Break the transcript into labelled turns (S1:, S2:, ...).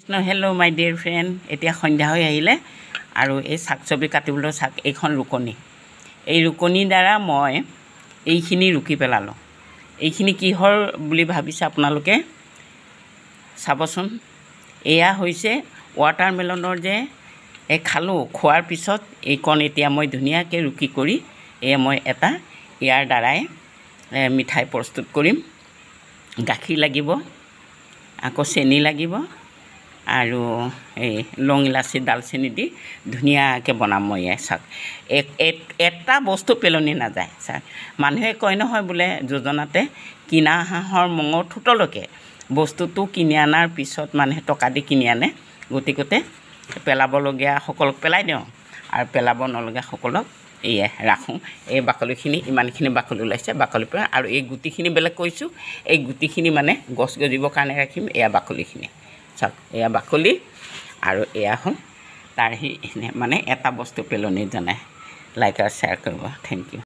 S1: hello' মাই dear friend এতিয়া সন্ধ্যা হৈ আহিলে আৰু এই শাক চব্জি কাটিবলৈ শাক এইখন ৰুকনি এই ৰুকনিৰ দ্বাৰা মই এইখিনি ৰুকি পেলালোঁ এইখিনি কিহৰ বুলি ভাবিছে আপোনালোকে চাবচোন এয়া হৈছে ৱাটাৰমেলনৰ যে খালোঁ খোৱাৰ পিছত এইকণ এতিয়া মই ধুনীয়াকৈ ৰুকি কৰি এয়া মই এটা ইয়াৰ দ্বাৰাই মিঠাই প্ৰস্তুত কৰিম গাখীৰ লাগিব আকৌ চেনি লাগিব আৰু এই লং ইলাচি ডালচেনি দি ধুনীয়াকৈ বনাম মই চাওক এটা বস্তু পেলনি নাযায় চাওক মানুহে কয় নহয় বোলে যোজনাতে কিনা হাঁহৰ মঙৰ ঠোঁটলৈকে বস্তুটো কিনি অনাৰ পিছত মানুহে টকা দি কিনি আনে গতিকে পেলাবলগীয়া সকলক পেলাই দিওঁ আৰু পেলাব নলগীয়া সকলক এয়ে ৰাখোঁ এই বাকলিখিনি ইমানখিনি বাকলি ওলাইছে বাকলিৰ পৰা আৰু এই গুটিখিনি বেলেগ কৈছোঁ এই গুটিখিনি মানে গছ গজিবৰ কাৰণে ৰাখিম এয়া বাকলিখিনি চাওক এয়া বাকলি আৰু এয়া হ'ল তাৰ মানে এটা বস্তু পেলনি জনাই লাইক আৰু শ্বেয়াৰ কৰিব থেংক ইউ